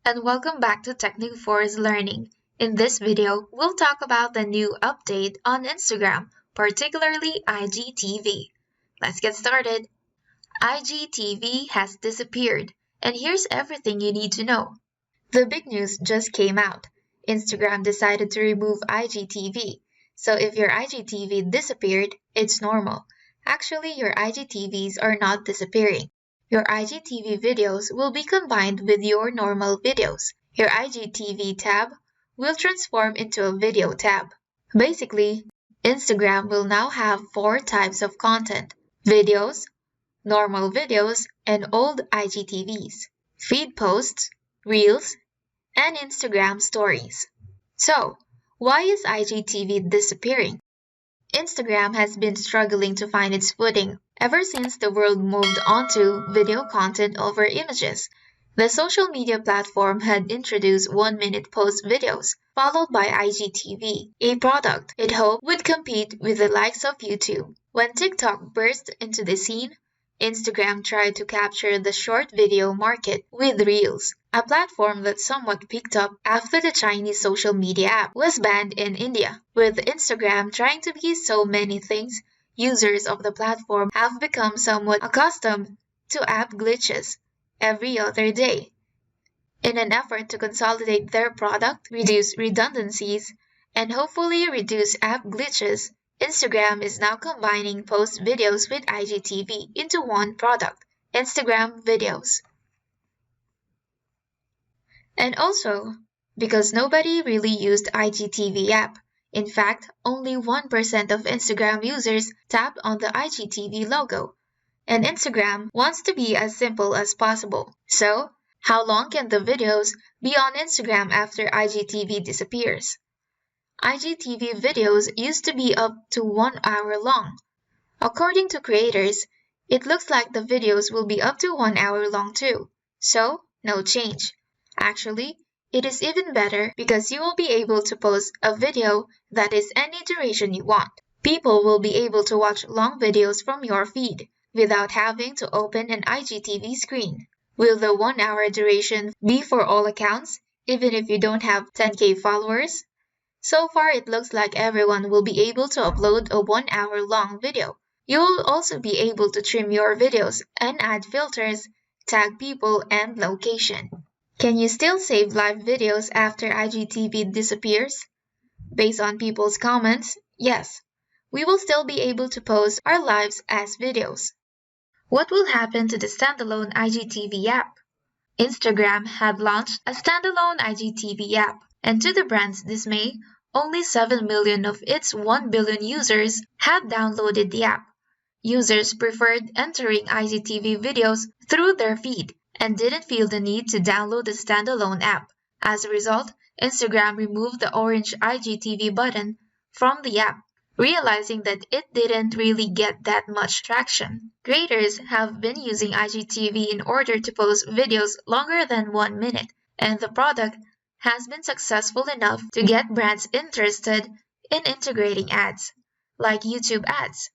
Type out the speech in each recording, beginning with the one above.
and welcome back to Technic Force Learning. In this video, we'll talk about the new update on Instagram, particularly IGTV. Let's get started. IGTV has disappeared, and here's everything you need to know. The big news just came out. Instagram decided to remove IGTV, so if your IGTV disappeared, it's normal. Actually, your IGTVs are not disappearing. Your IGTV videos will be combined with your normal videos. Your IGTV tab will transform into a video tab. Basically, Instagram will now have 4 types of content: videos, normal videos, and old IGTVs, feed posts, reels, and Instagram stories. So, why is IGTV disappearing? Instagram has been struggling to find its footing ever since the world moved onto video content over images. The social media platform had introduced 1-minute post videos, followed by IGTV, a product it hoped would compete with the likes of YouTube. When TikTok burst into the scene, Instagram tried to capture the short video market with Reels, a platform that somewhat picked up after the Chinese social media app was banned in India. With Instagram trying to be so many things, users of the platform have become somewhat accustomed to app glitches every other day. In an effort to consolidate their product, reduce redundancies, and hopefully reduce app glitches, Instagram is now combining post videos with IGTV into one product, Instagram Videos. And also, because nobody really used IGTV app. In fact, only 1% of Instagram users tapped on the IGTV logo. And Instagram wants to be as simple as possible. So, how long can the videos be on Instagram after IGTV disappears? IGTV videos used to be up to 1 hour long. According to creators, it looks like the videos will be up to 1 hour long too. So, no change. Actually, it is even better because you will be able to post a video that is any duration you want. People will be able to watch long videos from your feed without having to open an IGTV screen. Will the 1 hour duration be for all accounts, even if you don't have 10K followers? So far, it looks like everyone will be able to upload a 1 hour long video. You will also be able to trim your videos and add filters, tag people, and location. Can you still save live videos after IGTV disappears? Based on people's comments, yes. We will still be able to post our lives as videos. What will happen to the standalone IGTV app? Instagram had launched a standalone IGTV app, and to the brand's dismay, only 7 million of its 1 billion users had downloaded the app. Users preferred entering IGTV videos through their feed and didn't feel the need to download the standalone app. As a result, Instagram removed the orange IGTV button from the app, realizing that it didn't really get that much traction. Creators have been using IGTV in order to post videos longer than 1 minute, and the product has been successful enough to get brands interested in integrating ads, like YouTube ads.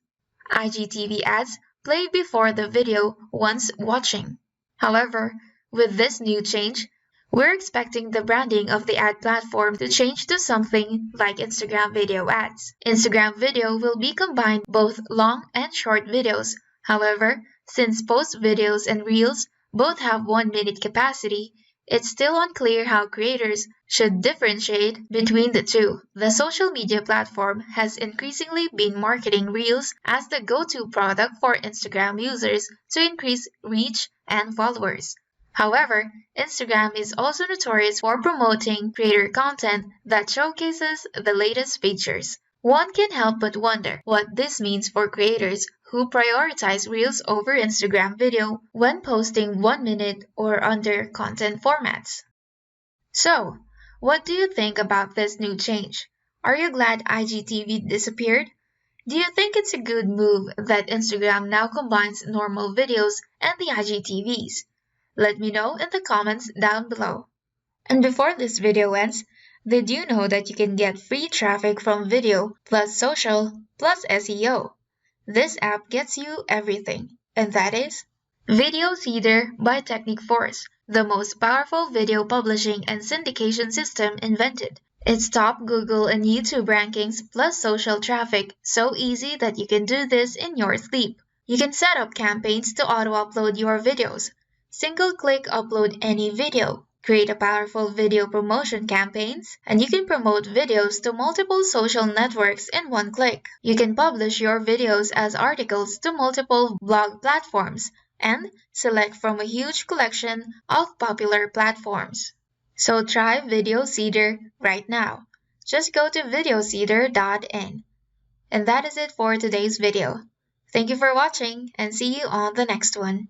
IGTV ads play before the video once watching. However, with this new change, we're expecting the branding of the ad platform to change to something like Instagram video ads. Instagram video will be combined both long and short videos. However, since post videos and reels both have 1 minute capacity, it's still unclear how creators should differentiate between the two. The social media platform has increasingly been marketing Reels as the go-to product for Instagram users to increase reach and followers. However, Instagram is also notorious for promoting creator content that showcases the latest features. One can help but wonder what this means for creators who prioritize Reels over Instagram video when posting 1 minute or under content formats. So, what do you think about this new change? Are you glad IGTV disappeared? Do you think it's a good move that Instagram now combines normal videos and the IGTVs? Let me know in the comments down below. And before this video ends, did you know that you can get free traffic from video plus social plus SEO? This app gets you everything, and that is Video Seeder by Technic Force. the most powerful video publishing and syndication system invented. It's top Google and YouTube rankings plus social traffic, so easy that you can do this in your sleep. You can set up campaigns to auto-upload your videos. Single-click upload any video. Create a powerful video promotion campaigns, and you can promote videos to multiple social networks in one click. You can publish your videos as articles to multiple blog platforms and select from a huge collection of popular platforms. So try Video Seeder right now. Just go to videoseeder.in. And that is it for today's video. Thank you for watching and see you on the next one.